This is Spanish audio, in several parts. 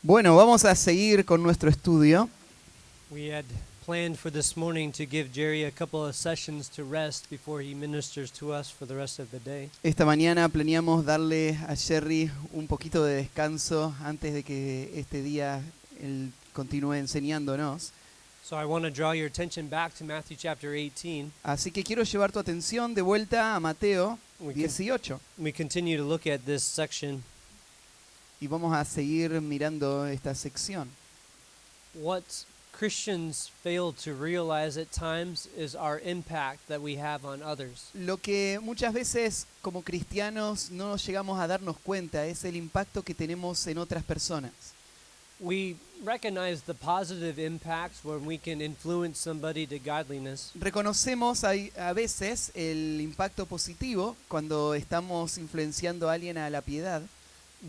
Bueno, vamos a seguir con nuestro estudio. We had planned for this morning to give Jerry a couple of sessions to rest before he ministers to us for the rest of the day. Esta mañana planeamos darle a Jerry un poquito de descanso antes de que este día él continúe enseñándonos. So I want to draw your attention back to Matthew chapter 18. Así que quiero llevar tu atención de vuelta a Mateo We 18 continue to look at this section. y vamos a seguir mirando esta sección. What Christians fail to realize at times is our impact that we have on others. Lo que muchas veces como cristianos no llegamos a darnos cuenta es el impacto que tenemos en otras personas. We recognize the positive impacts when we can influence somebody to godliness. Reconocemos a veces el impacto positivo cuando estamos influenciando a alguien a la piedad,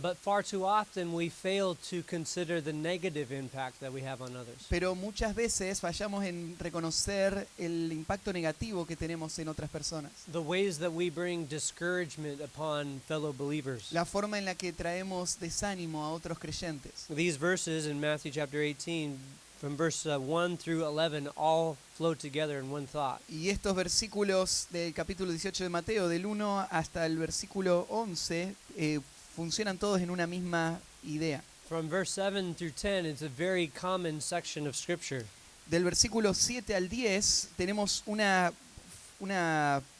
But far too often we fail to consider the negative impact that we have on others. pero muchas veces fallamos en reconocer el impacto negativo que tenemos en otras personas. The ways that we bring discouragement upon fellow believers. La forma en la que traemos desánimo a otros creyentes. These verses in Matthew chapter 18, from verse 1 through 11, all flow together in one thought. Y estos versículos del capítulo 18 de Mateo, del 1 hasta el versículo 11, funcionan todos en una misma idea. From verse 7 through 10, it's a very common section of Scripture. Del versículo 7 al 10 tenemos una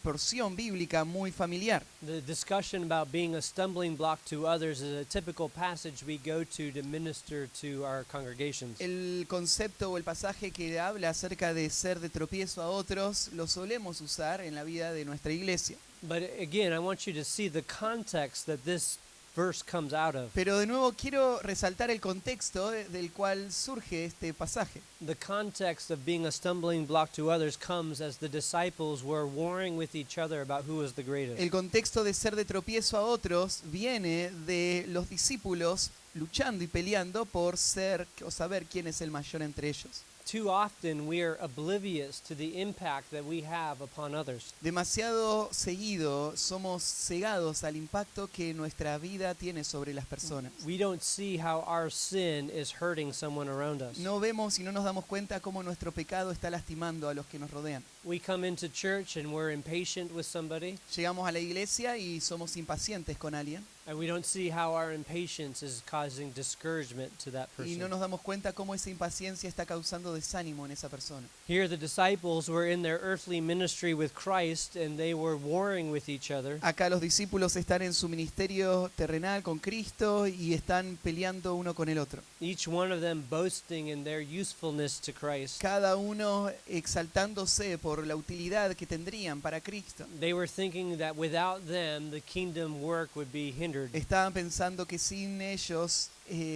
porción bíblica muy familiar. The discussion about being a stumbling block to others is a typical passage we go to minister to our congregations. El concepto o el pasaje que habla acerca de ser de tropiezo a otros lo solemos usar en la vida de nuestra iglesia. But again, I want you to see the context that this verse comes out of. Pero de nuevo quiero resaltar el contexto del cual surge este pasaje. The context of being a stumbling block to others comes as the disciples were warring with each other about who was the greatest. El contexto de ser de tropiezo a otros viene de los discípulos luchando y peleando por ser o saber quién es el mayor entre ellos. Too often we are oblivious to the impact that we have upon others. Demasiado seguido somos cegados al impacto que nuestra vida tiene sobre las personas. We don't see how our sin is hurting someone around us. No vemos y no nos damos cuenta cómo nuestro pecado está lastimando a los que nos rodean. We come into church and we're impatient with somebody, Llegamos a la iglesia y somos impacientes con alguien and we don't see how our impatience is causing discouragement to that y no person. nos damos cuenta cómo esa impaciencia está causando desánimo en esa persona. Here the disciples were in their earthly ministry with Christ and they were warring with each other. Acá los discípulos están en su ministerio terrenal con Cristo y están peleando uno con el otro. Each one of them boasting in their usefulness to Christ. Cada uno exaltándose por la utilidad que tendrían para Cristo. They were thinking that without them the kingdom work would be hindered. Estaban pensando que sin ellos,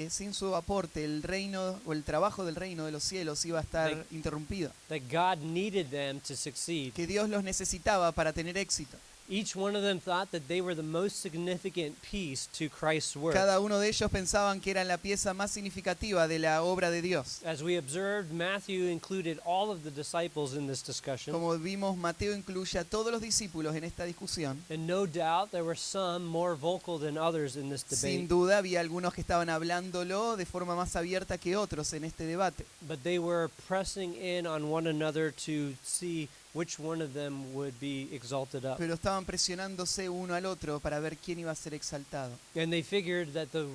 sin su aporte, el reino o el trabajo del reino de los cielos iba a estar interrumpido. That God needed them to succeed. Que Dios los necesitaba para tener éxito. Each one of them thought that they were the most significant piece to Christ's work. Cada uno de ellos pensaban que eran la pieza más significativa de la obra de Dios. As we observed, Matthew included all of the disciples in this discussion. Como vimos, Mateo incluye a todos los discípulos en esta discusión. And no doubt there were some more vocal than others in this Sin debate. duda había algunos que estaban hablándolo de forma más abierta que otros en este debate. But they were pressing in on one another to see which one of them would be exalted up. Pero estaban presionándose uno al otro para ver quién iba a ser exaltado. And they figured that the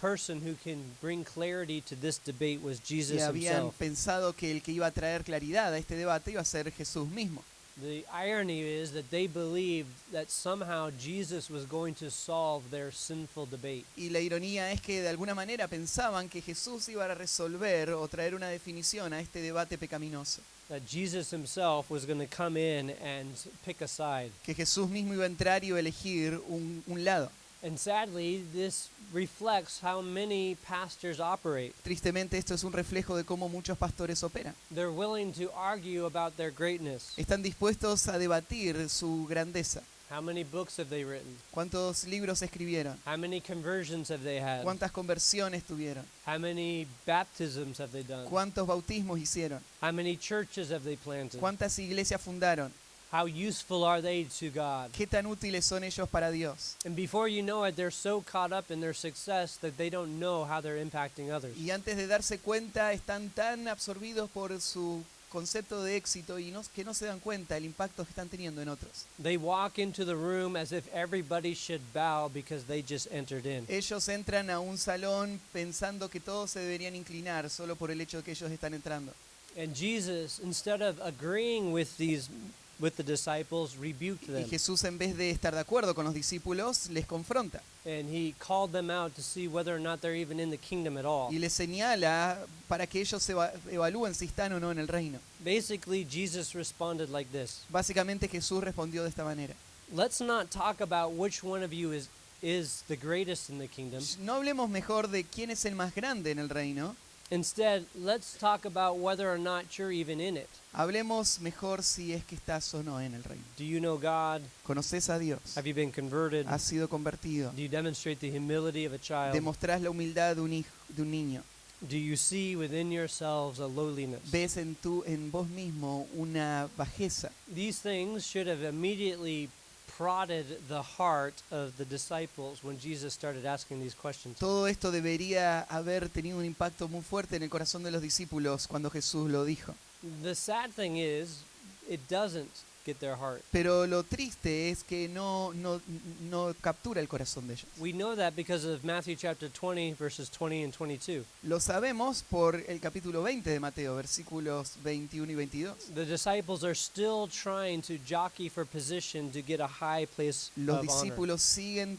person who can bring clarity to this debate was Jesus Y habían himself. pensado que el que iba a traer claridad a este debate iba a ser Jesús mismo. The irony is that they believed that somehow Jesus was going to solve their sinful debate. Y la ironía es que de alguna manera pensaban que Jesús iba a resolver o traer una definición a este debate pecaminoso. That Jesus himself was going to come in and pick a side. Que Jesús mismo iba a entrar y iba a elegir un lado. And sadly, this reflects how many pastors operate. Tristemente esto es un reflejo de cómo muchos pastores operan. They're willing to argue about their greatness. Están dispuestos a debatir su grandeza. How many books have they written? ¿Cuántos libros escribieron? How many conversions have they had? ¿Cuántas conversiones tuvieron? How many baptisms have they done? ¿Cuántos bautismos hicieron? How many churches have they planted? ¿Cuántas iglesias fundaron? How useful are they to God? ¿Qué tan útiles son ellos para Dios? And before you know it, they're so caught up in their success that they don't know how they're impacting others. Y antes de darse cuenta están tan absorbidos por su concepto de éxito y que no se dan cuenta el impacto que están teniendo en otros. They walk into the room as if everybody should bow because they just entered in. Ellos entran a un salón pensando que todos se deberían inclinar solo por el hecho de que ellos están entrando. And Jesus, instead of agreeing with the disciples, rebuked Y them. Jesús, en vez de estar de acuerdo con los discípulos, les confronta And he called them out to see whether or not they're even in the kingdom at all. y les señala para que ellos evalúen si están o no en el reino. Basically, Jesus responded like this. Básicamente Jesús respondió de esta manera. Let's not talk about which one of you is the greatest in the kingdom. No hablemos mejor de quién es el más grande en el reino. Instead, let's talk about whether or not you're even in it. Hablemos mejor si es que estás o no en el reino. Do you know God? ¿Conoces a Dios? Have you been converted? ¿Has sido convertido? Do you demonstrate the humility of a child? ¿Demostrás la humildad de un niño? Do you see within yourselves a lowliness? ¿Ves en vos mismo una bajeza? These things should have immediately prodded the heart of the disciples when Jesus started asking these questions. Todo esto debería haber tenido un impacto muy fuerte en el corazón de los discípulos cuando Jesús lo dijo. The sad thing is, it doesn't get their heart. Pero lo triste es que no captura el corazón de ellos. We know that because of Matthew chapter 20, verses 20 and 22. Lo sabemos por el capítulo 20 de Mateo, versículos 21 y 22. The disciples are still trying to jockey for position to get a high place Los of honor. discípulos siguen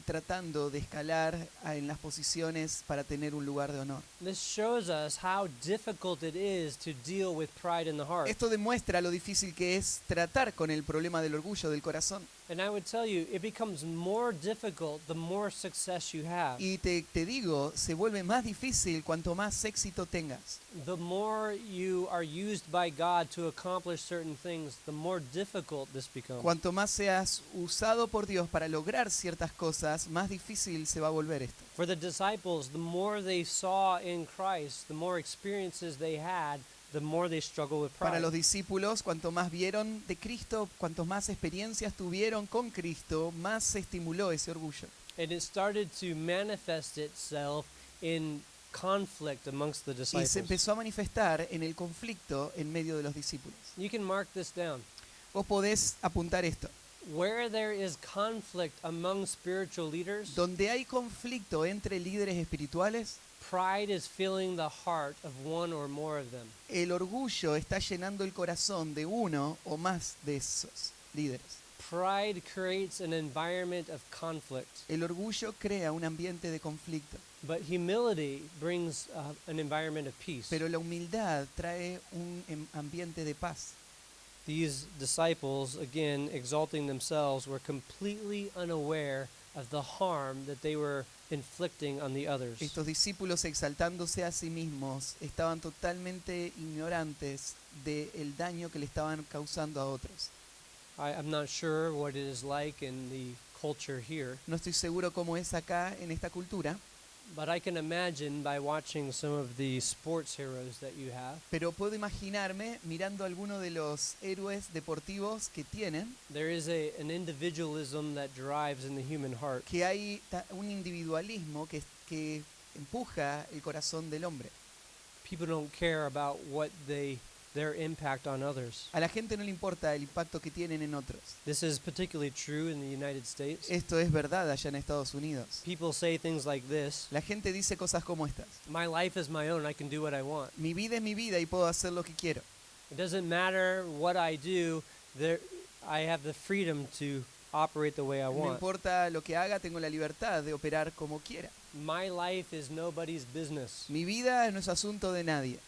tratando de escalar en las posiciones para tener un lugar de honor. This shows us how difficult it is to deal with pride in the heart. Esto demuestra lo difícil que es tratar con el problema del orgullo del corazón. And I would tell you, it becomes more difficult the more success you have. Y te digo, se vuelve más difícil cuanto más éxito tengas. The more you are used by God to accomplish certain things, the more difficult this becomes. Cuanto más seas usado por Dios para lograr ciertas cosas, más difícil se va a volver esto. For the disciples, the more they saw in Christ, the more experiences they had, the more they struggle with Para pride. los discípulos, cuanto más vieron de Cristo, cuanto más experiencias tuvieron con Cristo, más se estimuló ese orgullo. And it started to manifest itself in conflict amongst the Y disciples. se empezó a manifestar en el conflicto en medio de los discípulos. You can mark this down. Vos podés apuntar esto. Where there is conflict among spiritual leaders, Donde hay conflicto entre líderes espirituales, pride is filling the heart of one or more of them. el orgullo está llenando el corazón de uno o más de esos líderes. Pride creates an environment of conflict, El orgullo crea un ambiente de conflicto, but humility brings an environment of peace. pero la humildad trae un ambiente de paz. These disciples, again, exalting themselves, were completely unaware of the harm that they were inflicting on the others. Estos discípulos, exaltándose a sí mismos, estaban totalmente ignorantes del daño que le estaban causando a otros. I'm not sure what it is like in the culture here, No estoy seguro cómo es acá en esta cultura, but I can imagine by watching some of the sports heroes that you have, pero puedo imaginarme mirando alguno de los héroes deportivos que tienen, there is an individualism that drives in the human heart. que hay un individualismo que empuja el corazón del hombre. People don't care about what their impact on others. A la gente no le importa el impacto que tienen en otros. This is particularly true in the United States. Esto es verdad allá en Estados Unidos. People say things like this: La gente dice cosas como estas. my life is my own, I can do what I want. Mi vida es mi vida y puedo hacer lo que quiero. It doesn't matter what I do, I have the freedom to operate the way I No want. importa lo que haga, tengo la libertad de operar como quiera. My life is nobody's business. Mi vida no es asunto de nadie.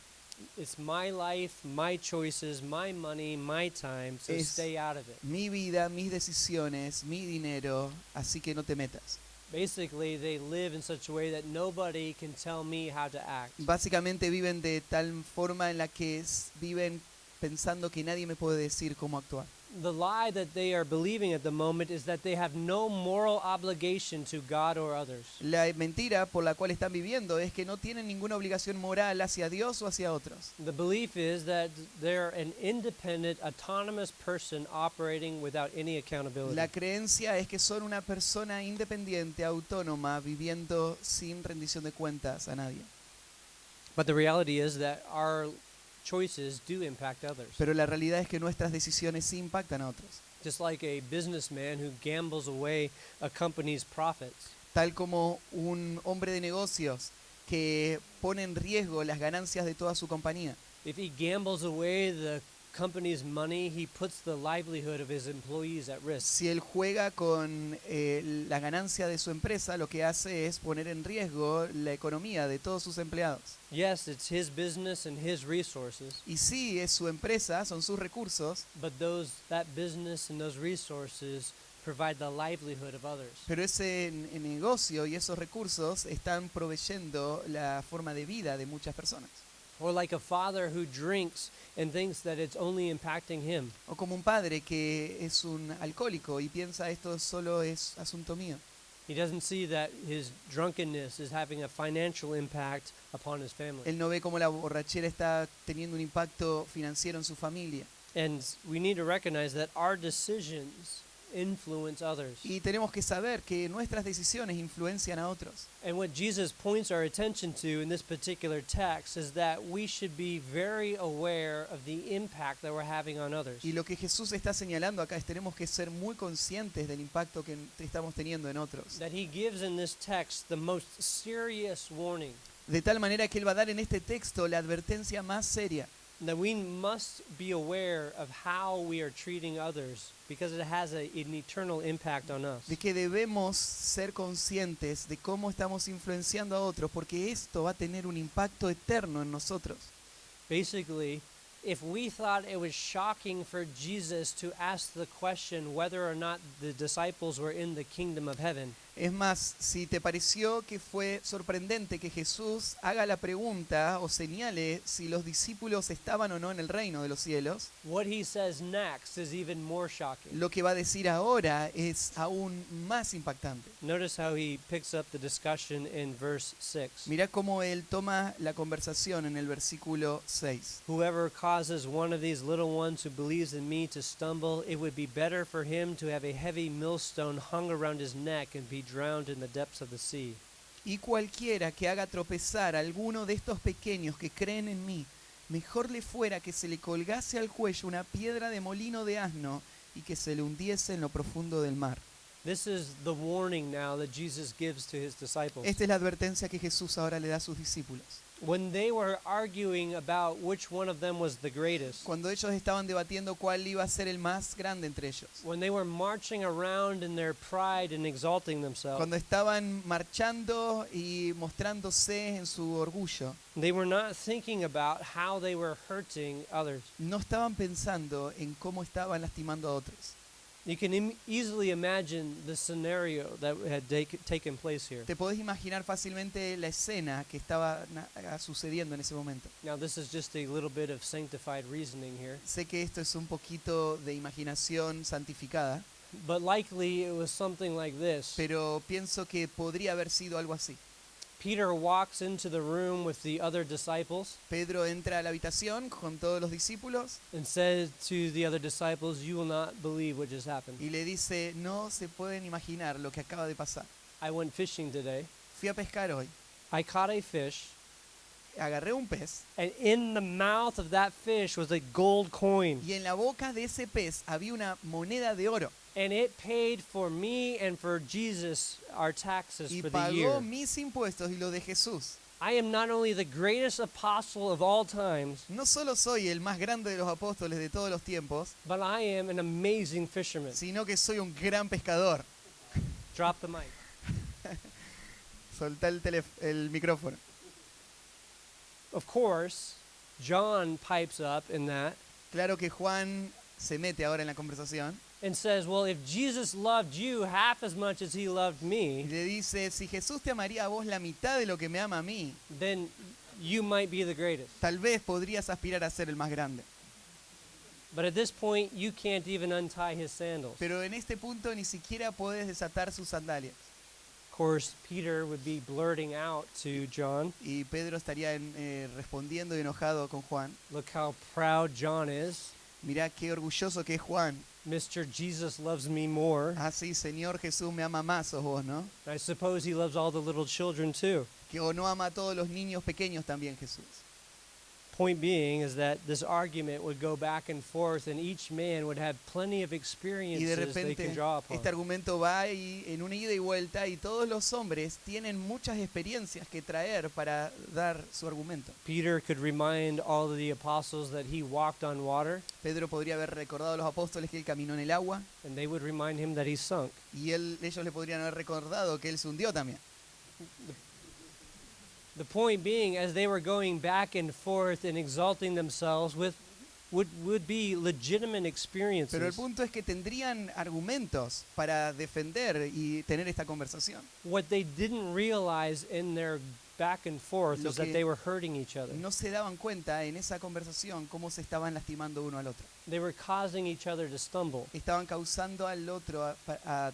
It's my life, my choices, my money, my time, so Es stay out of it. Mi vida, mis decisiones, mi dinero, así que no te metas. Basically, they live in such a way that nobody can tell me how to act. Básicamente viven de tal forma en la que viven pensando que nadie me puede decir cómo actuar. the lie that they are believing at the moment is that they have no moral obligation to God or others. La mentira por la cual están viviendo es que no tienen ninguna obligación moral hacia Dios o hacia otros. The belief is that they're an independent, autonomous person operating without any accountability. La creencia es que son una persona independiente, autónoma, viviendo sin rendición de cuentas a nadie. But the reality is that our choices do impact others. Pero la realidad es que nuestras decisiones sí impactan a otros. Just like a businessman who gambles away a company's profits. Tal como un hombre de negocios que pone en riesgo las ganancias de toda su compañía. If he gambles away the company's money, he puts the livelihood of his employees at risk. Si él juega con la ganancia de su empresa, lo que hace es poner en riesgo la economía de todos sus empleados. Yes, it's his business and his resources, Y sí, es su empresa, son sus recursos, but that business and those resources provide the livelihood of others. pero ese negocio y esos recursos están proveyendo la forma de vida de muchas personas. Or like a father who drinks and thinks that it's only impacting him. O como un padre que es un alcohólico y piensa esto solo es asunto mío. He doesn't see that his drunkenness is having a financial impact upon his family. Él no ve cómo la borrachera está teniendo un impacto financiero en su familia. And we need to recognize that our decisions influence others. Y tenemos que saber que nuestras decisiones influencian a otros. And what Jesus points our attention to in this particular text is that we should be very aware of the impact that we're having on others. Y lo que Jesús está señalando acá es tenemos que ser muy conscientes del impacto que estamos teniendo en otros. That he gives in this text the most serious warning. De tal manera que Él va a dar en este texto la advertencia más seria. That we must be aware of how we are treating others because it has an eternal impact on us. De que debemos ser conscientes de cómo estamos influenciando a otros, porque esto va a tener un impacto eterno en nosotros. Basically, if we thought it was shocking for Jesus to ask the question whether or not the disciples were in the kingdom of heaven, Es más, si te pareció que fue sorprendente que Jesús haga la pregunta o señale si los discípulos estaban o no en el reino de los cielos, what he says next is even more shocking. lo que va a decir ahora es aún más impactante. Notice how he picks up the discussion in verse 6. Mira cómo él toma la conversación en el versículo 6. Whoever causes one of these little ones who believes in me to stumble, it would be better for him to have a heavy millstone hung around his neck and be drowned in the depths of the sea. Y cualquiera que haga tropezar a alguno de estos pequeños que creen en mí, mejor le fuera que se le colgase al cuello una piedra de molino de asno y que se le hundiese en lo profundo del mar. This is the warning now that Jesus gives to his disciples. Esta es la advertencia que Jesús ahora le da a sus discípulos. When they were arguing about which one of them was the greatest, Cuando ellos estaban debatiendo cuál iba a ser el más grande entre ellos. when they were marching around in their pride and exalting themselves, Cuando estaban marchando y mostrándose en su orgullo, they were not thinking about how they were hurting others. no estaban pensando en cómo estaban lastimando a otros. You can easily imagine the scenario that had taken place here. Te podés imaginar fácilmente la escena que estaba sucediendo en ese momento. Now, this is just a little bit of sanctified reasoning here, Sé que esto es un poquito de imaginación santificada, but likely it was something like this. pero pienso que podría haber sido algo así. Peter walks into the room with the other disciples Pedro entra a la habitación con todos los discípulos and says to the other disciples, "You will not believe what just happened. y le dice, no se pueden imaginar lo que acaba de pasar. I went fishing today. Fui a pescar hoy, I caught a fish, agarré un pez and in the mouth of that fish was a gold coin, y en la boca de ese pez había una moneda de oro and it paid for me and for Jesus our taxes y for the year. pagó mis impuestos y los de Jesús. I am not only the greatest apostle of all times, No solo soy el más grande de los apóstoles de todos los tiempos, but I am an amazing fisherman." sino que soy un gran pescador. Drop the mic. Soltá el micrófono. Of course, John pipes up in that Claro que Juan se mete ahora en la conversación and says, "Well, if Jesus loved you half as much as he loved y me, le dice, si Jesús te amaría a vos la mitad de lo que me ama a mí, then you might be the greatest." tal vez podrías aspirar a ser el más grande. But at this point, you can't even untie his sandals. Pero en este punto ni siquiera puedes desatar sus sandalias. Of course, Peter would be blurting out to John, Y Pedro estaría respondiendo y enojado con Juan. look how proud John is. Mirá qué orgulloso que es Juan. Mr. Jesus loves me more. Ah, sí, Señor Jesús me ama más, sos vos, ¿no? I suppose he loves all the little children too. Que o no ama a todos los niños pequeños también, Jesús. Point being is that this argument would go back and forth, and each man would have plenty of Y de experiences they can repente draw upon. este argumento va ahí en una ida y vuelta y todos los hombres tienen muchas experiencias que traer para dar su argumento. Peter could remind all of the apostles that he walked on water, Pedro podría haber recordado a los apóstoles que él caminó en el agua and they would remind him that he sunk. y ellos le podrían haber recordado que él se hundió también. The point being, as they were going back and forth and exalting themselves would be legitimate experiences. Pero el punto es que tendrían argumentos para defender y tener esta conversación. What they didn't realize in their back and forth Lo is that que they were hurting each other. No se daban cuenta en esa conversación cómo se estaban lastimando uno al otro. They were causing each other to stumble. Estaban causando al otro a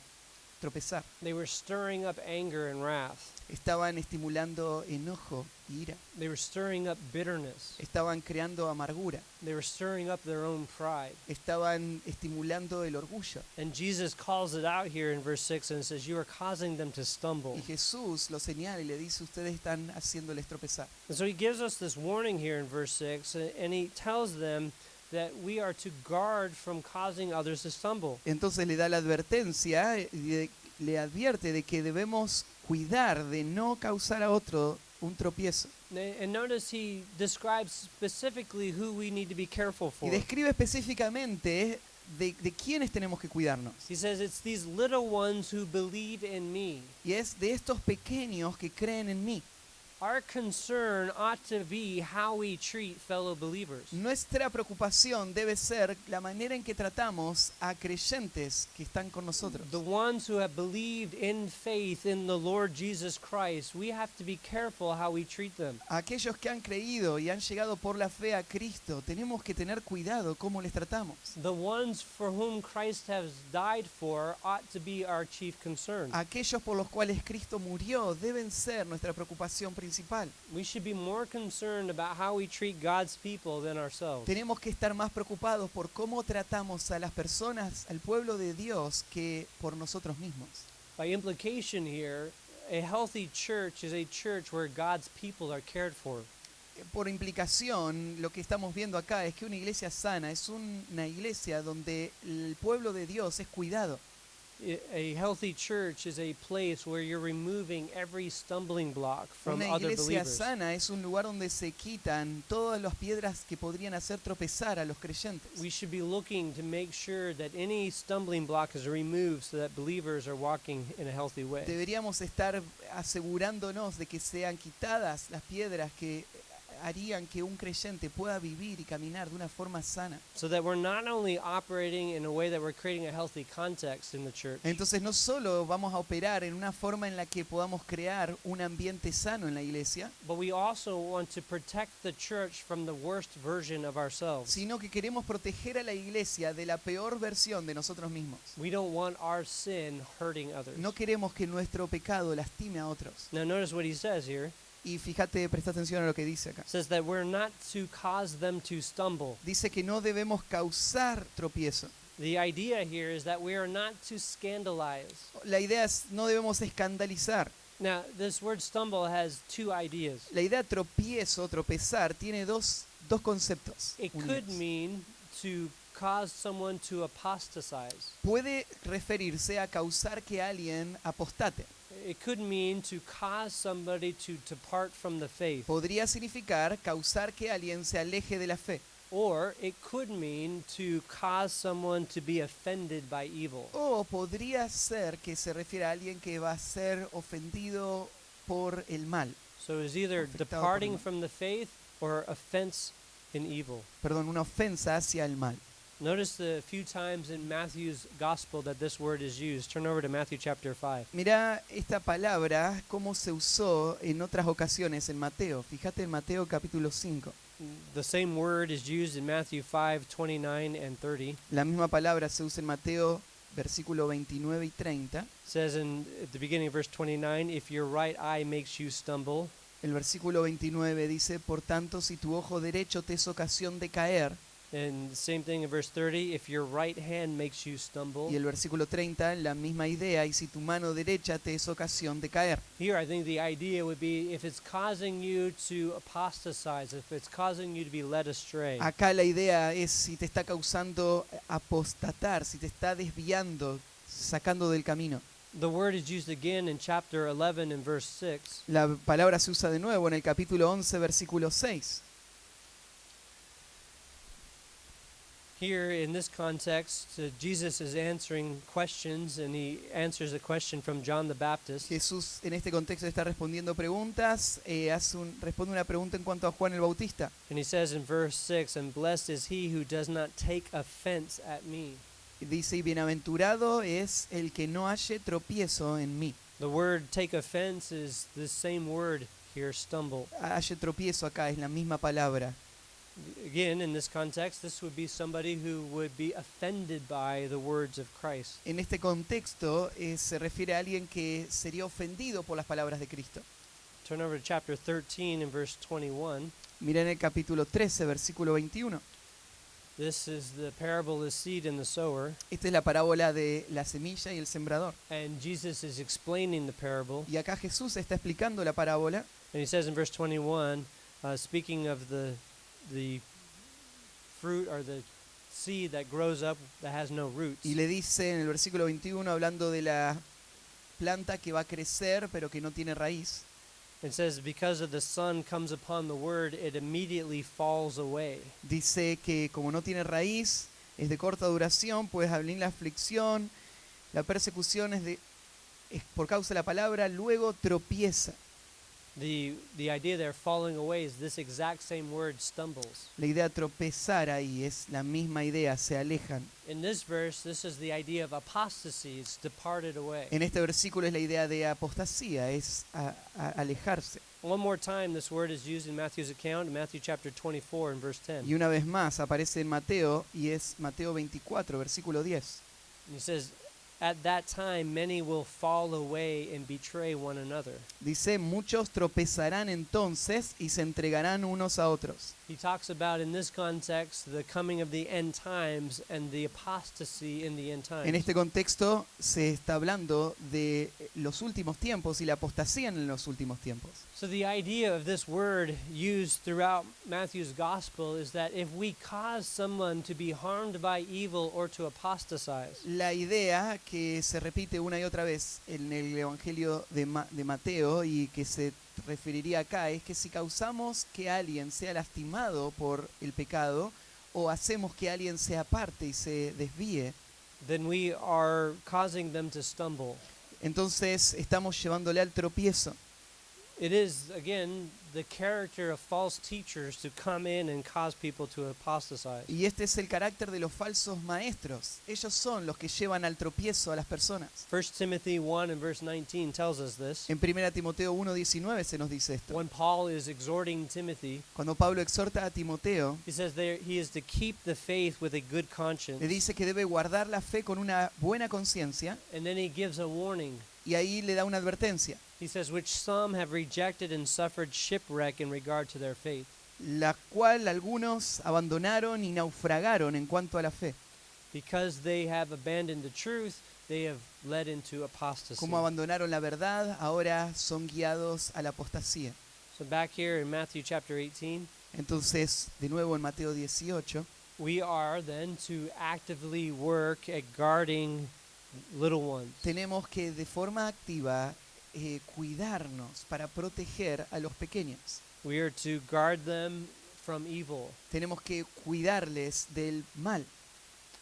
tropezar. They were stirring up anger and wrath. Estaban estimulando enojo y ira. They were stirring up bitterness. Estaban creando amargura. They were stirring up their own pride. Estaban estimulando el orgullo. And Jesus calls it out here in verse 6 and says, you are causing them to stumble. Y Jesús lo señala y le dice, ustedes están haciéndoles tropezar. And so he gives us this warning here in verse 6, and he tells them that we are to guard from causing others to stumble. Entonces le da la advertencia, le advierte de que debemos cuidar de no causar a otro un tropiezo. And notice he describes specifically who we need to be careful Y for. describe específicamente de quiénes tenemos que cuidarnos. He says it's these little ones who believe in me. Y es de estos pequeños que creen en mí. Our concern ought to be how we treat fellow believers. Nuestra preocupación debe ser la manera en que tratamos a creyentes que están con nosotros. The ones who have believed in faith in the Lord Jesus Christ, we have to be careful how we treat them. Aquellos que han creído y han llegado por la fe a Cristo, tenemos que tener cuidado cómo les tratamos. The ones for whom Christ has died for ought to be our chief concern. Aquellos por los cuales Cristo murió deben ser nuestra preocupación principal. We should be more concerned about how we treat God's people than ourselves. Tenemos que estar más preocupados por cómo tratamos a las personas, al pueblo de Dios, que por nosotros mismos. By implication here, a healthy church is a church where God's people are cared for. Por implicación, lo que estamos viendo acá es que una iglesia sana es una iglesia donde el pueblo de Dios es cuidado. A healthy church is a place where you're removing every stumbling block from Una other iglesia believers. sana es un lugar donde se quitan todas las piedras que podrían hacer tropezar a los creyentes. We should be looking to make sure that any stumbling block is removed so that believers are walking in a healthy way. Deberíamos estar asegurándonos de que sean quitadas las piedras que harían que un creyente pueda vivir y caminar de una forma sana. So that we're not only operating in a way that we're creating a healthy context in the church, Entonces no solo vamos a operar en una forma en la que podamos crear un ambiente sano en la iglesia, but we also want to protect the church from the worst version of ourselves. sino que queremos proteger a la iglesia de la peor versión de nosotros mismos. We don't want our sin hurting others. No queremos que nuestro pecado lastime a otros. Now notice what he says here. Y fíjate, presta atención a lo que dice acá. It says that we're not to cause them to stumble. Dice que no debemos causar tropiezo. The idea here is that we are not to scandalize. La idea es no debemos escandalizar. Now, this word stumble has two ideas. La idea tropiezo, tropezar, tiene dos conceptos. It unidos. could mean to cause someone to apostatize. Puede referirse a causar que alguien apostate. It could mean to cause somebody to depart from the faith. Podría significar causar que alguien se aleje de la fe. Or it could mean to cause someone to be offended by evil. O podría ser que se refiere a alguien que va a ser ofendido por el mal. So it's either Afectado por el departing mal. from the faith or offense in evil. Perdón, una ofensa hacia el mal. Notice the few times in Matthew's gospel that this word is used. Turn over to Matthew chapter 5. Mirá esta palabra, cómo se usó en otras ocasiones en Mateo. Fíjate en Mateo capítulo 5. The same word is used in Matthew 5, 29 and 30. La misma palabra se usa en Mateo versículo 29 y 30. It says at the beginning of verse 29, if your right eye makes you stumble, El versículo 29 dice, por tanto, si tu ojo derecho te es ocasión de caer, and the same thing in verse 30, if your right hand makes you stumble. y el versículo 30, la misma idea, y si tu mano derecha te es ocasión de caer. Here I think the idea would be if it's causing you to apostatize, if it's causing you to be led astray. Acá la idea es si te está causando apostatar, si te está desviando, sacando del camino. The word is used again in chapter 11 and verse 6. La palabra se usa de nuevo en el capítulo 11, versículo 6. Here in this context, Jesus is answering questions, and he answers a question from John the Baptist. Jesús en este contexto está respondiendo preguntas, responde una pregunta en cuanto a Juan el Bautista. And he says in verse 6, and blessed is he who does not take offense at me. Dice, y bienaventurado es el que no halle tropiezo en mí. The word take offense is the same word here, stumble. Halle tropiezo acá es la misma palabra. Again, in this context, this would be somebody who would be offended by the words of Christ. En este contexto se refiere a alguien que sería ofendido por las palabras de Cristo. Turn over to chapter 13 and verse 21. Mira en el capítulo 13, versículo 21. This is the parable of the seed and the sower. Esta es la parábola de la semilla y el sembrador. And Jesus is explaining the parable. Y acá Jesús está explicando la parábola. And he says in verse 21, speaking of the fruit or the seed that grows up that has no roots. Y le dice en el versículo 21, hablando de la planta que va a crecer pero que no tiene raíz. It says, because of the sun comes upon the word, it immediately falls away. Dice que como no tiene raíz, es de corta duración, pues venir la aflicción, la persecución es por causa de la palabra, luego tropieza. The idea there, falling away, is this exact same word, stumbles. La idea tropezar ahí es la misma idea, se alejan. In this verse, this is the idea of apostasy, it's departed away. En este versículo es la idea de apostasía, es alejarse. One more time, this word is used in Matthew's account, in Matthew chapter 24 and verse 10. Y una vez más aparece en Mateo, y es Mateo 24, versículo 10. And he says, at that time many will fall away and betray one another. Dice, muchos tropezarán entonces y se entregarán unos a otros. He talks about, in this context, the coming of the end times and the apostasy in the end times. En este contexto se está hablando de los últimos tiempos y la apostasía en los últimos tiempos. So the idea of this word used throughout Matthew's gospel is that if we cause someone to be harmed by evil or to apostatize, La idea que se repite una y otra vez en el Evangelio de Mateo y que se referiría acá es que si causamos que alguien sea lastimado por el pecado o hacemos que alguien se aparte y se desvíe, then we are causing them to stumble. entonces estamos llevándole al tropiezo. It is, again, the character of false teachers to come in and cause people to apostatize. Y este es el carácter de los falsos maestros. Ellos son los que llevan al tropiezo a las personas. 1 Timothy 1 and verse 19 tells us this. En 1 Timoteo 1:19 se nos dice esto. When Paul is exhorting Timothy, Cuando Pablo exhorta a Timoteo, he says there he is to keep the faith with a good conscience. le dice que debe guardar la fe con una buena conciencia And then he gives a warning. y ahí le da una advertencia, He says, which some have rejected and suffered shipwreck in regard to their faith. la cual algunos abandonaron y naufragaron en cuanto a la fe. Because they have abandoned the truth, they have led into apostasy. Como abandonaron la verdad, ahora son guiados a la apostasía. So back here in Matthew chapter 18, Entonces, de nuevo en Mateo 18, we are then to actively work at guarding little ones. tenemos que de forma activa cuidarnos para proteger a los pequeños. We are to guard them from evil. Tenemos que cuidarles del mal.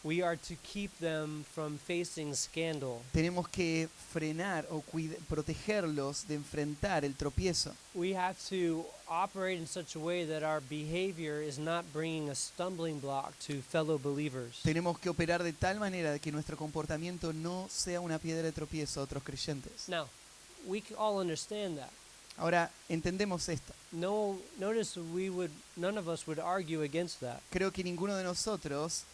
We are to keep them from facing scandal. Tenemos que frenar o protegerlos de enfrentar el tropiezo. We have to operate in such a way that our behavior is not bringing a stumbling block to fellow believers. Tenemos que operar de tal manera de que nuestro comportamiento no sea una piedra de tropiezo a otros creyentes. Now, we all understand that. Ahora, entendemos esto. Notice none of us would argue against that. Creo que ninguno de nosotros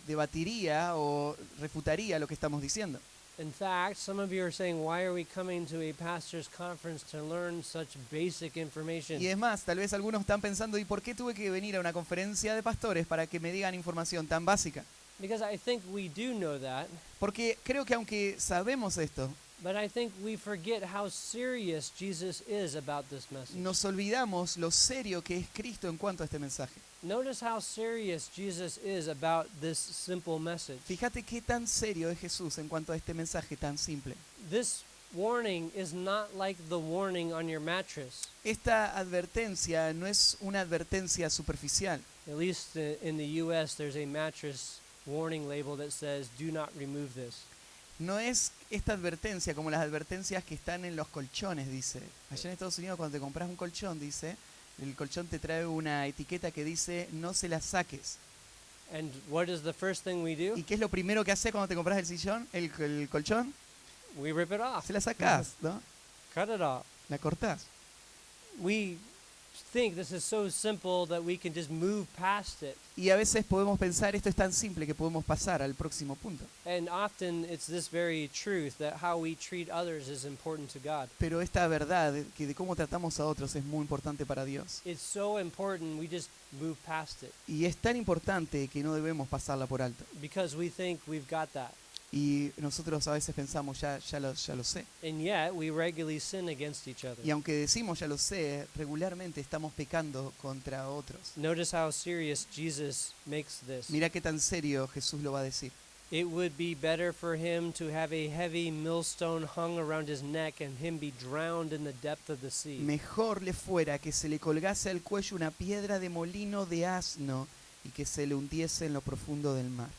debatiría o refutaría lo que estamos diciendo. In fact, some of you are saying, why are we coming to a pastor's conference to learn such basic information? Y es más, tal vez algunos están pensando, ¿y por qué tuve que venir a una conferencia de pastores para que me digan información tan básica? Because I think we do know that, Porque creo que aunque sabemos esto, but I think we forget how serious Jesus is about this message. nos olvidamos lo serio que es Cristo en cuanto a este mensaje. Notice how serious Jesus is about this simple message. Fíjate qué tan serio es Jesús en cuanto a este mensaje tan simple. This warning is not like the warning on your mattress. Esta advertencia no es una advertencia superficial. At least in the US, there's a mattress warning label that says, do not remove this. No es esta advertencia como las advertencias que están en los colchones, dice. Allá en Estados Unidos cuando te compras un colchón, dice, el colchón te trae una etiqueta que dice no se la saques. And what is the first thing we do? ¿Y qué es lo primero que haces cuando te compras el sillón, el colchón? We rip it off. Se la sacás, ¿no? Cut it off. La cortás. We think this is so simple that we can just move past it. Y a veces podemos pensar esto es tan simple que podemos pasar al próximo punto. And often it's this very truth that how we treat others is important to God. Pero esta verdad que de cómo tratamos a otros es muy importante para Dios. It's so important we just move past it Y es tan importante que no debemos pasarla por alto. because we think we've got that. Y nosotros a veces pensamos, ya lo sé. And yet we regularly sin against each other. Y aunque decimos, ya lo sé, regularmente estamos pecando contra otros. Notice how serious Jesus makes this. Mira qué tan serio Jesús lo va a decir. It would be better for him to have a heavy millstone hung around his neck and him be drowned in the depth of the sea. Mejor le fuera que se le colgase al cuello una piedra de molino de asno y que se le hundiese en lo profundo del mar.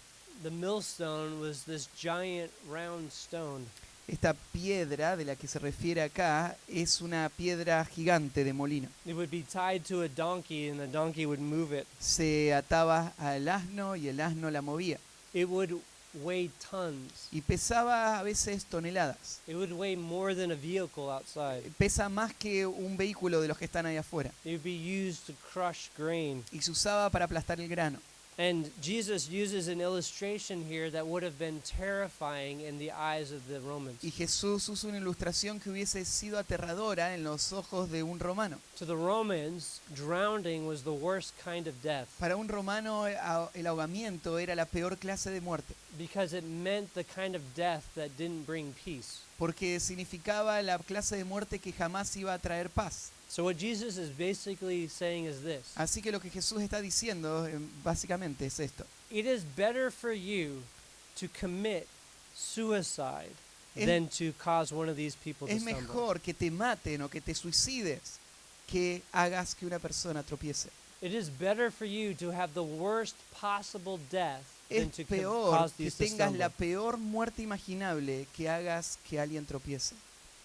The millstone was this giant round stone. Esta piedra de la que se refiere acá es una piedra gigante de molino. It would be tied to a donkey and the donkey would move it. Se ataba al asno y el asno la movía. It would weigh tons. Y pesaba a veces toneladas. It would weigh more than a vehicle outside. Pesa más que un vehículo de los que están ahí afuera. It would be used to crush grain. Y se usaba para aplastar el grano. And Jesus uses an illustration here that would have been terrifying in the eyes of the Romans. Y Jesús usa una ilustración que hubiese sido aterradora en los ojos de un romano. To the Romans, drowning was the worst kind of death Para un romano el ahogamiento era la peor clase de muerte, because it meant the kind of death that didn't bring peace. porque significaba la clase de muerte que jamás iba a traer paz. So what Jesus is basically saying is this. Así que lo que Jesús está diciendo básicamente es esto. It is better for you to commit suicide Es- than to cause one of these people to Es stumble. mejor que te maten o que te suicides que hagas que una persona tropiece. It is better for you to have the worst possible death than Es to peor cause que these to tengas la stumble. peor muerte imaginable que hagas que alguien tropiece.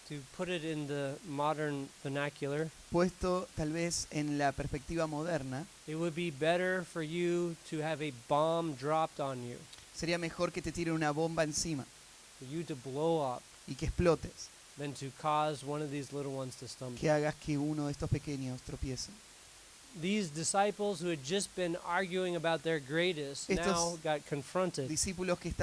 To put it in the modern vernacular, Puesto tal vez en la perspectiva moderna, it would be better for you to have a bomb dropped on you, sería mejor que te tiren una bomba encima for you to blow up, y que explotes, than to cause one of these little ones to stumble. que hagas que uno de estos pequeños tropiece. These disciples who had just been arguing about their greatest Estos now got confronted. Discípulos que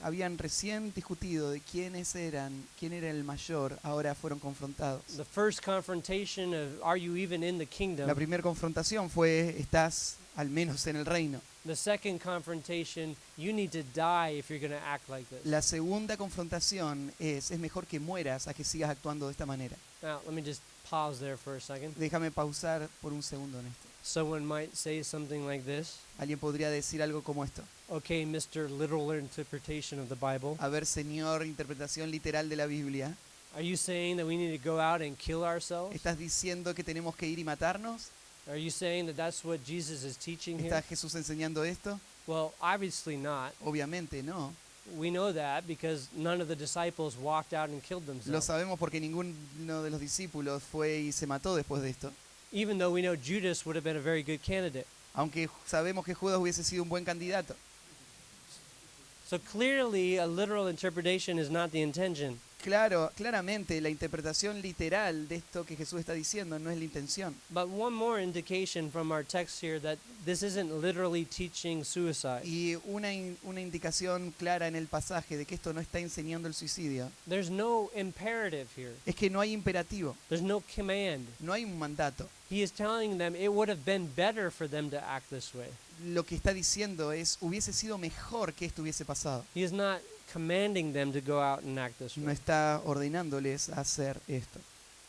habían recién discutido de quién era el mayor, ahora fueron confrontados. The first confrontation of, are you even in the La kingdom? primera confrontación fue, ¿estás al menos en el reino? The second confrontation, you need to die if you're going to act like this. La segunda confrontación es mejor que mueras a que sigas actuando de esta manera. Now, let me just pause there for a second. Déjame pausar por un segundo en esto. Someone might say something like this. Alguien podría decir algo como esto. Okay, Mr. Literal Interpretation of the Bible. A ver, señor, interpretación literal de la Biblia. Are you saying that we need to go out and kill ourselves? ¿Estás diciendo que tenemos que ir y matarnos? Are you saying that that's what Jesus is teaching ¿Está here? Jesús enseñando esto? Well, obviously not. Obviamente no. We know that because none of the disciples walked out and killed Lo themselves. sabemos porque ninguno de los discípulos fue y se mató después de esto. Even though we know Judas would have been a very good candidate. Aunque sabemos que Judas hubiese sido un buen candidato. So clearly, a literal interpretation is not the intention. Claramente la interpretación literal de esto que Jesús está diciendo no es la intención. But one more indication from our text here that this isn't literally teaching suicide. Y una indicación clara en el pasaje de que esto no está enseñando el suicidio There's no imperative here. es que no hay imperativo, There's no command. no hay un mandato. He is telling them it would have been better for them to act this way. Lo que está diciendo es, hubiese sido mejor que esto hubiese pasado. He is not commanding them to go out and act this No way. está ordenándoles a hacer esto.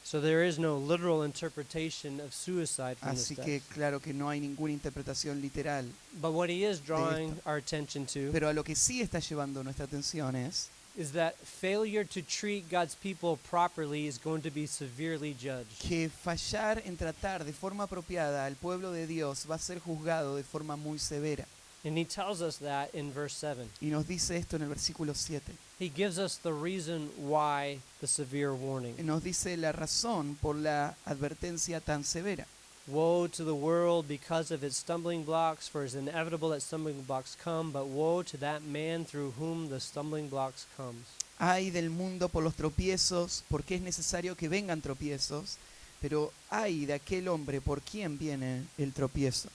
So there is no literal interpretation of suicide from this Así que text. claro que no hay ninguna interpretación literal. But what he is drawing our attention to Pero a lo que sí está llevando nuestra atención es is that failure to treat God's people properly is going to be severely judged. que fallar en tratar de forma apropiada al pueblo de Dios va a ser juzgado de forma muy severa. And he tells us that in verse 7. Y nos dice esto en el versículo 7. He gives us the reason why the severe warning. Nos dice la razón por la advertencia tan severa. Woe to the world because of its stumbling blocks, for it is inevitable that stumbling blocks come, but woe to that man through whom the stumbling blocks comes. Ay del mundo por los tropiezos, porque es necesario que vengan tropiezos, pero ay de aquel hombre por quien viene el tropiezo.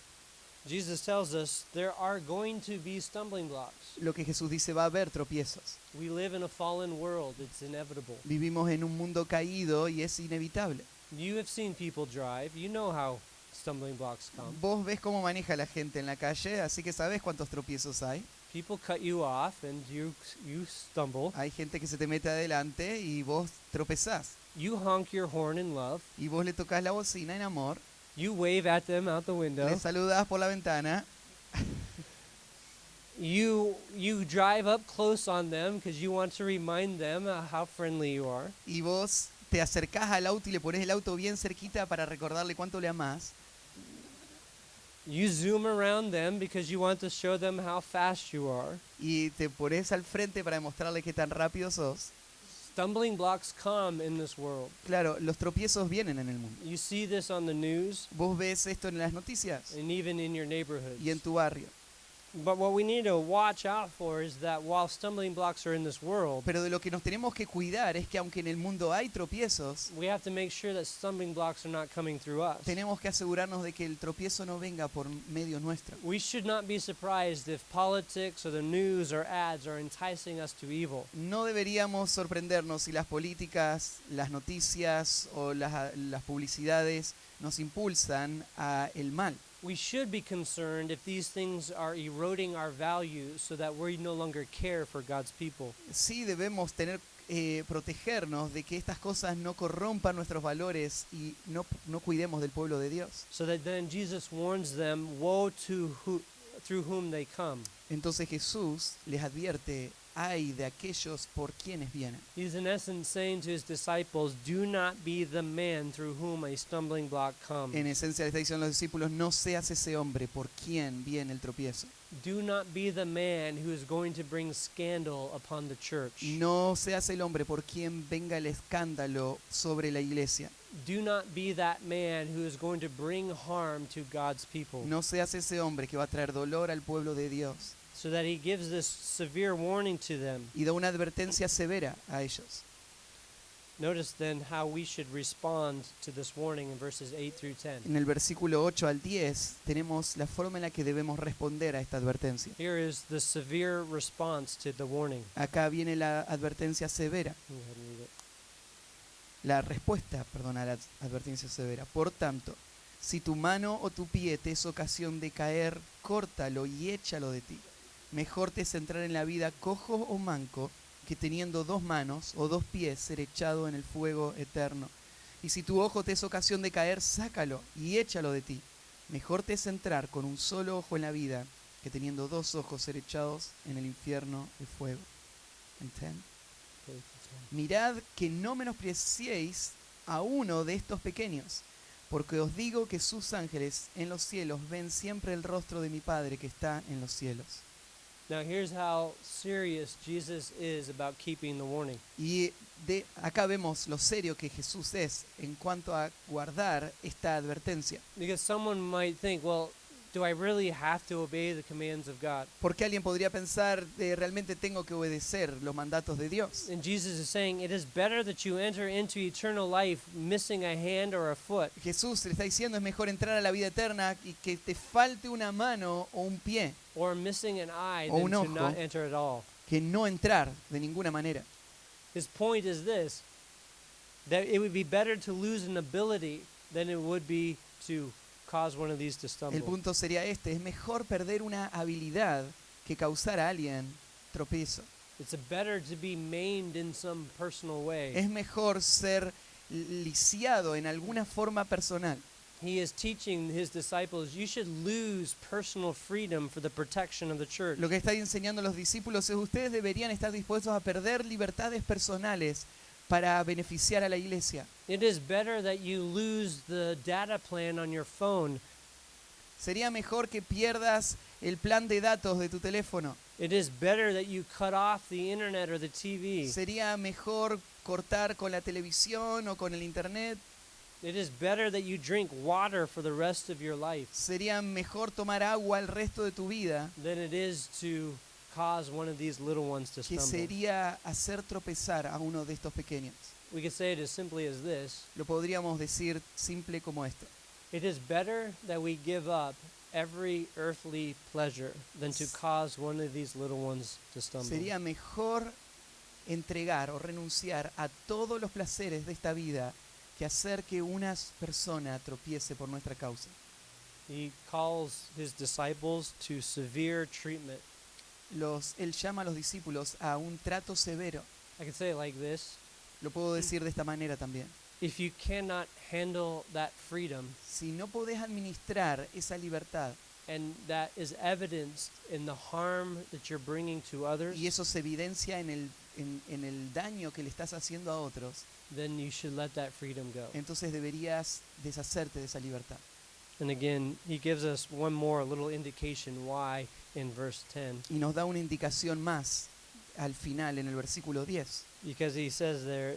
Jesus tells us there are going to be stumbling blocks. Lo que Jesús dice, va a haber tropiezos. We live in a fallen world. It's inevitable. Vivimos en un mundo caído y es inevitable. You have seen people drive. You know how stumbling blocks come. Vos ves cómo maneja la gente en la calle, así que sabés cuántos tropiezos hay. People cut you off and you stumble. Hay gente que se te mete adelante y vos tropezás. You honk your horn in love. Y vos le tocas la bocina en amor, You wave at them out the window. le saludás por la ventana, You drive up close on them because you want to remind them how friendly you are. y vos te acercás al auto y le pones el auto bien cerquita para recordarle cuánto le amás. You zoom around them because you want to show them how fast you are. Y te pones al frente para demostrarle qué tan rápido sos. Stumbling blocks come in this world. Claro, los tropiezos vienen en el mundo. You see this on the news Vos ves esto en las noticias and even in your neighborhoods. y en tu barrio. But what we need to watch out for is that while stumbling blocks are in this world, Pero de lo que nos tenemos que cuidar es que aunque en el mundo hay tropiezos, we have to make sure that stumbling blocks are not coming through us. tenemos que asegurarnos de que el tropiezo no venga por medio nuestro. We should not be surprised if politics or the news or ads are enticing us to evil. No deberíamos sorprendernos si las políticas, las noticias o las publicidades nos impulsan a el mal. We should be concerned if these things are eroding our values so that we no longer care for God's people. Sí debemos protegernos de que estas cosas no corrompan nuestros valores y no cuidemos del pueblo de Dios. So that then Jesus warns them, woe to through whom they come. Entonces Jesús les advierte, ay de aquellos por quienes vienen. He's in essence saying to his disciples, do not be the man through whom a stumbling block comes. En esencia le está diciendo a los discípulos, no seas ese hombre por quien viene el tropiezo. Do not be the man who is going to bring scandal upon the church. No seas el hombre por quien venga el escándalo sobre la iglesia. Do not be that man who is going to bring harm to God's people. No seas ese hombre que va a traer dolor al pueblo de Dios. So that he gives this severe warning to them. Y da una advertencia severa a ellos. Notice then how we should respond to this warning in verses 8 through 10. En el versículo 8 al 10 tenemos la forma en la que debemos responder a esta advertencia. Here is the severe response to the warning. Acá viene la advertencia severa. Go ahead and read it. La respuesta, perdón, a la advertencia severa. Por tanto, si tu mano o tu pie te es ocasión de caer, córtalo y échalo de ti. Mejor te es entrar en la vida cojo o manco que teniendo dos manos o dos pies ser echado en el fuego eterno. Y si tu ojo te es ocasión de caer, sácalo y échalo de ti. Mejor te es entrar con un solo ojo en la vida que teniendo dos ojos ser echados en el infierno de fuego. ¿Entienden? Mirad que no menospreciéis a uno de estos pequeños, Porque os digo que sus ángeles en los cielos ven siempre el rostro de mi Padre que está en los cielos. Now here's how serious Jesus is about keeping the warning. Y acá vemos lo serio que Jesús es en cuanto a guardar esta advertencia. Because someone might think, well, do I really have to obey the commands of God? Porque alguien podría pensar, realmente tengo que obedecer los mandatos de Dios. And Jesus is saying, it is better that you enter into eternal life missing a hand or a foot, Jesús le está diciendo, es mejor entrar a la vida eterna y que te falte una mano o un pie, or missing an eye O than un to ojo. not enter at all. que no entrar de ninguna manera. His point is this, that it would be better to lose an ability than it would be to cause one of these to El stumble. punto sería este, es mejor perder una habilidad que causar a alguien tropiezo. It's better to be maimed in some personal way. Es mejor ser lisiado en alguna forma personal. He is teaching his disciples, you should lose personal freedom for the protection of the church. Lo que está enseñando a los discípulos es ustedes deberían estar dispuestos a perder libertades personales para beneficiar a la iglesia. It is better that you lose the data plan on your phone. Sería mejor que pierdas el plan de datos de tu teléfono. It is better that you cut off the internet or the TV. Sería mejor cortar con la televisión o con el internet. It is better that you drink water for the rest of your life Sería mejor tomar agua el resto de tu vida than it is to cause one of these little ones to que stumble. sería hacer tropezar a uno de estos pequeños. We could say it as simply as this. Lo podríamos decir simple como esto. It is better that we give up every earthly pleasure than to cause one of these little ones to stumble. Sería mejor entregar o renunciar a todos los placeres de esta vida que hacer que una persona tropiece por nuestra causa. He calls his disciples to severe treatment. Él llama a los discípulos a un trato severo. I could say it like this. Lo puedo decir de esta manera también. If you cannot handle that freedom, Si no podés administrar esa libertad and that is evidenced in the harm that you're bringing to others, y eso se evidencia en el daño que le estás haciendo a otros, then you should let that freedom go. entonces deberías deshacerte de esa libertad. And again, he gives us one more little indication why in verse 10. Y nos da una indicación más al final en el versículo 10. Because he says there,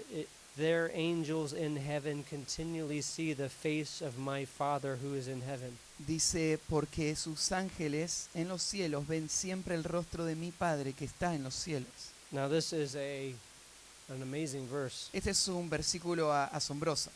their angels in heaven continually see the face of my Father who is in heaven. Dice, porque sus ángeles en los cielos ven siempre el rostro de mi Padre que está en los cielos. Now this is an amazing verse. Este es un versículo asombroso.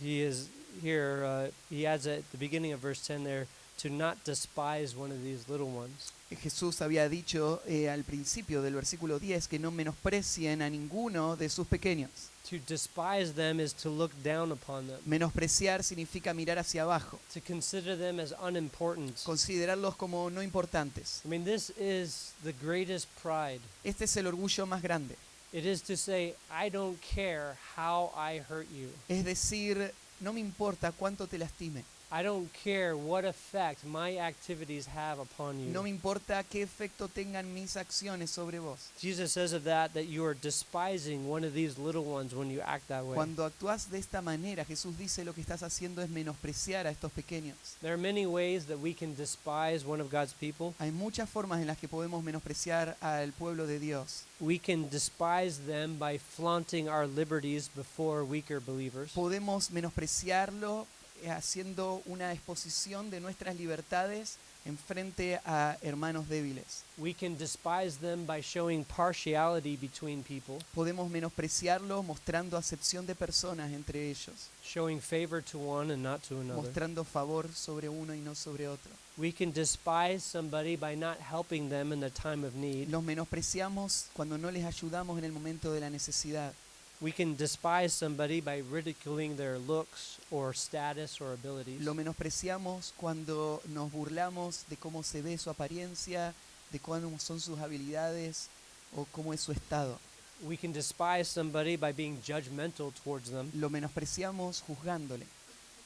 He is here, he adds at the beginning of verse 10 there, to not despise one of these little ones. Jesús había dicho al principio del versículo 10 que no menosprecien a ninguno de sus pequeños. To despise them is to look down upon them, Menospreciar significa mirar hacia abajo, to consider them as unimportant. considerarlos como no importantes. I mean, this is the greatest pride. Este es el orgullo más grande. It is to say, I don't care how I hurt you. Es decir, no me importa cuánto te lastime, I don't care what effect my activities have upon you. no me importa qué efecto tengan mis acciones sobre vos. Jesus says of that you are despising one of these little ones when you act that way. Cuando actúas de esta manera, Jesús dice lo que estás haciendo es menospreciar a estos pequeños. There are many ways that we can despise one of God's people. Hay muchas formas en las que podemos menospreciar al pueblo de Dios. We can despise them by flaunting our liberties before weaker believers. Podemos menospreciarlo haciendo una exposición de nuestras libertades en frente a hermanos débiles. We can despise them by showing partiality between people, Podemos menospreciarlo mostrando acepción de personas entre ellos, showing favor to one and not to another. mostrando favor sobre uno y no sobre otro. We can despise somebody by not helping them in the time of need. Los menospreciamos cuando no les ayudamos en el momento de la necesidad. We can despise somebody by ridiculing their looks or status or abilities. Lo menospreciamos cuando nos burlamos de cómo se ve su apariencia, de cómo son sus habilidades o cómo es su estado. We can despise somebody by being judgmental towards them. Lo menospreciamos juzgándole.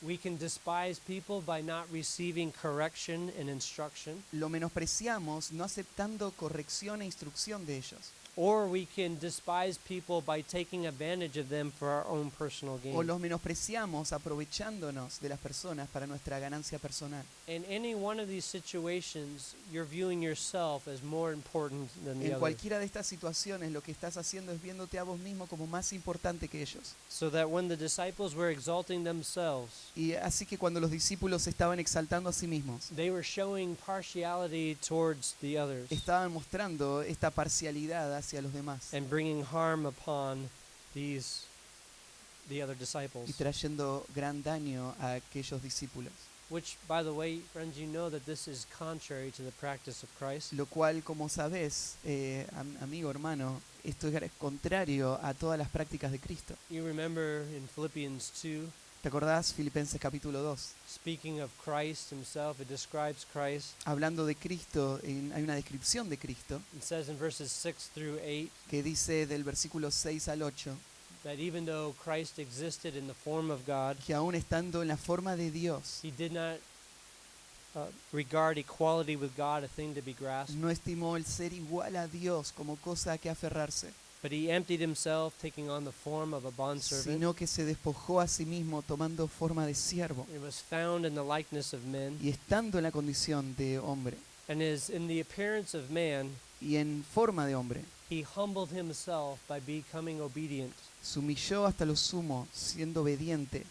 We can despise people by not receiving correction and instruction. Lo menospreciamos no aceptando corrección e instrucción de ellos. or we can despise people by taking advantage of them for our own personal o gain. los menospreciamos aprovechándonos de las personas para nuestra ganancia personal. In any one of these situations, you're viewing yourself as more important than the En other. cualquiera de estas situaciones lo que estás haciendo es viéndote a vos mismo como más importante que ellos. So that when the disciples were exalting themselves, Y así que cuando los discípulos se estaban exaltando a sí mismos, they were showing partiality towards the others estaban mostrando esta parcialidad hacia los demás and bringing harm upon the other y disciples. trayendo gran daño a aquellos discípulos. Which, by the way, friends, you know that this is contrary to the practice of Christ. Lo cual, como sabés, amigo, hermano, esto es contrario a todas las prácticas de Cristo. You remember in Philippians 2, ¿Te acordás? Filipenses capítulo 2. speaking of Christ himself, it describes Christ. Hablando de Cristo, hay una descripción de Cristo It says in verses 6 through 8 que dice del versículo 6 al 8 that even though Christ existed in the form of God, que aún estando en la forma de Dios, he did not regard equality with God a thing to be grasped, no estimó el ser igual a Dios como cosa a que aferrarse, but he emptied himself, taking on the form of a bondservant. sino que se despojó a sí mismo tomando forma de siervo He was found in the likeness of men, y estando en la condición de hombre and is in the appearance of man, y en forma de hombre, he humbled himself by becoming obedient, se humilló hasta lo sumo, siendo obediente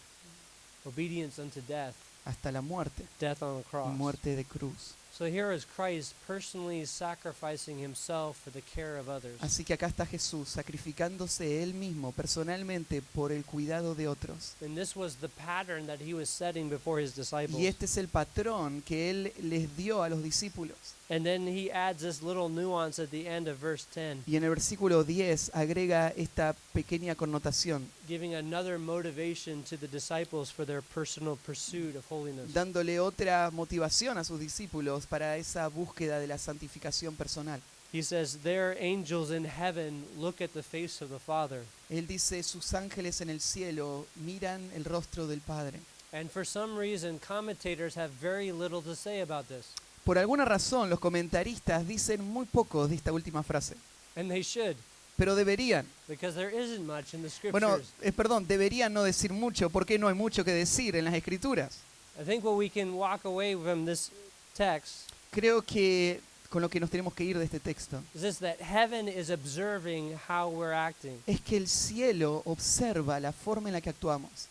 obedience unto death, hasta la muerte death on the y cross. muerte de cruz. So here is Christ personally sacrificing himself for the care of others. Así que acá está Jesús sacrificándose él mismo personalmente por el cuidado de otros. And this was the pattern that he was setting before his disciples. Y este es el patrón que él les dio a los discípulos. And then he adds this little nuance at the end of verse 10, Y en el versículo 10 agrega esta pequeña connotación, giving another motivation to the disciples for their personal pursuit of holiness. dándole otra motivación a sus discípulos para esa búsqueda de la santificación personal. He says, their angels in heaven look at the face of the Father. Él dice, sus ángeles en el cielo miran el rostro del Padre. And for some reason, commentators have very little to say about this. Por alguna razón, los comentaristas dicen muy poco de esta última frase, And they should, pero deberían. because there isn't much in the Bueno, scriptures. perdón, deberían no decir mucho, porque no hay mucho que decir en las Escrituras. I think what we can walk away from this text Creo que con lo que nos tenemos que ir de este texto is this, that heaven is observing how we're acting. es que el cielo observa la forma en la que actuamos.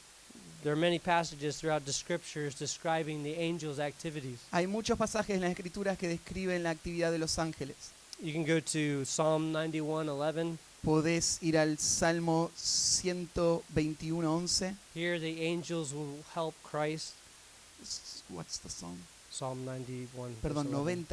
There are many passages throughout the scriptures describing the angels' activities. Hay muchos pasajes en las Escrituras que describen la actividad de los ángeles. You can go to Psalm 91:11. Podés ir al Salmo 121:11. Here the angels will help Christ. What's the song? Psalm 91. Perdón, verse 11.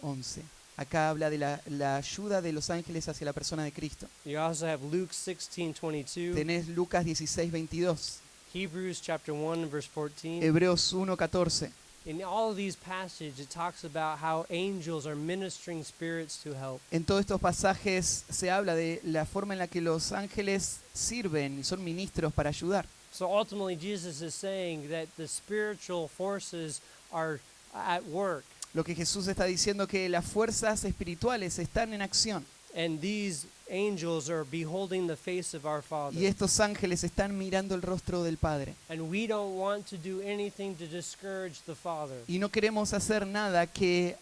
91:11. Acá habla de la ayuda de los ángeles hacia la persona de Cristo. You also have Luke 16:22. Tenés Lucas 16:22, Hebrews chapter 1 verse 14. Hebreos 1:14. In all of these passages, it talks about how angels are ministering spirits to help. En todos estos pasajes se habla de la forma en la que los ángeles sirven y son ministros para ayudar. So ultimately, Jesus is saying that the spiritual forces are at work, Lo que Jesús está diciendo que las fuerzas espirituales están en acción and these angels are beholding the face of our Father. y estos ángeles están mirando el rostro del Padre. And we don't want to do anything to discourage the Father. Y no queremos hacer nada que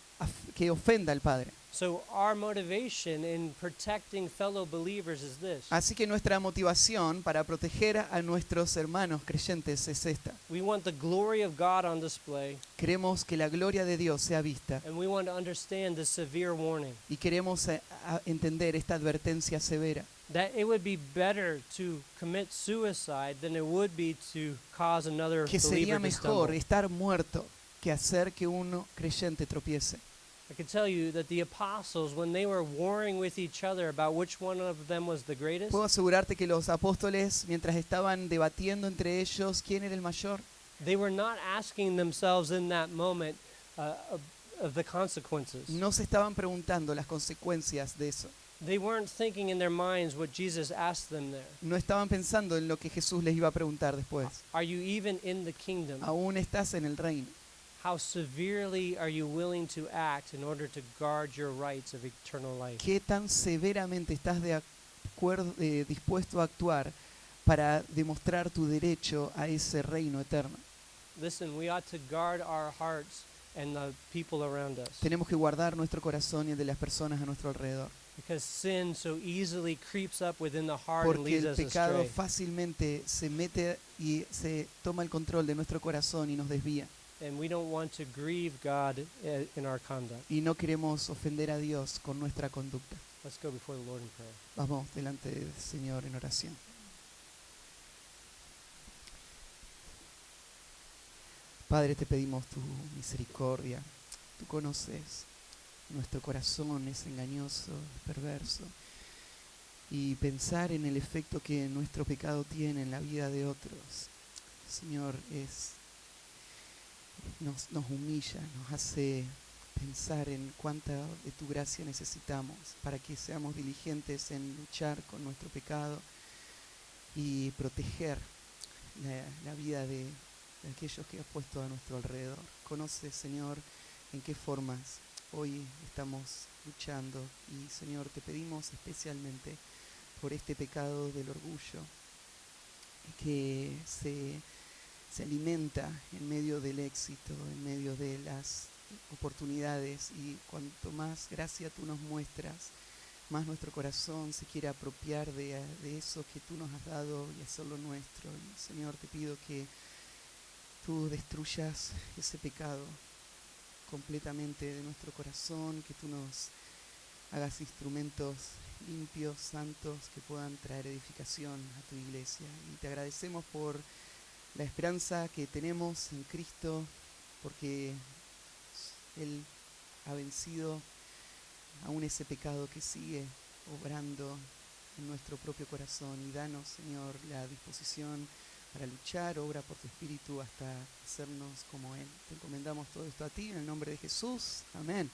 ofenda al Padre. So our motivation in protecting fellow believers is this. Así que nuestra motivación para proteger a nuestros hermanos creyentes es esta. We want the glory of God on display, Queremos que la gloria de Dios sea vista and we want to understand the severe warning y queremos entender esta advertencia severa. that it would be better to commit suicide than it would be to cause another Que sería believer to mejor stumble. estar muerto que hacer que uno creyente tropiece. I can tell you that the apostles, when they were warring with each other about which one of them was the greatest, Puedo asegurarte que los apóstoles, mientras estaban debatiendo entre ellos quién era el mayor, they were not asking themselves in that moment of the consequences. no se estaban preguntando las consecuencias de eso. They weren't thinking in their minds what Jesus asked them there. No estaban pensando en lo que Jesús les iba a preguntar después. Are you even in the kingdom? Aún estás en el reino. How severely are you willing to act in order to guard your rights of eternal life? ¿Qué tan severamente estás dispuesto a actuar para demostrar tu derecho a ese reino eterno? Listen, we ought to guard our hearts and the people around us. Tenemos que guardar nuestro corazón y el de las personas a nuestro alrededor. Because sin so easily creeps up within the heart and Porque leads el us pecado astray. fácilmente se mete y se toma el control de nuestro corazón y nos desvía. And we don't want to grieve God in our conduct. Y no queremos ofender a Dios con nuestra conducta. Let's go before the Lord in prayer. Vamos delante del Señor en oración. Padre, te pedimos tu misericordia. Tú conoces nuestro corazón, es engañoso, es perverso. Y pensar en el efecto que nuestro pecado tiene en la vida de otros, Señor, nos humilla, nos hace pensar en cuánta de tu gracia necesitamos para que seamos diligentes en luchar con nuestro pecado y proteger la vida de aquellos que has puesto a nuestro alrededor. Conoce, Señor, en qué formas hoy estamos luchando y, Señor, te pedimos especialmente por este pecado del orgullo que se alimenta en medio del éxito, en medio de las oportunidades, y cuanto más gracia tú nos muestras, más nuestro corazón se quiere apropiar de eso que tú nos has dado y hacerlo nuestro. Y, Señor, te pido que tú destruyas ese pecado completamente de nuestro corazón, que tú nos hagas instrumentos limpios, santos, que puedan traer edificación a tu iglesia. Y te agradecemos por la esperanza que tenemos en Cristo, porque Él ha vencido aún ese pecado que sigue obrando en nuestro propio corazón. Y danos, Señor, la disposición para luchar, obra por tu Espíritu hasta hacernos como Él. Te encomendamos todo esto a ti, en el nombre de Jesús. Amén.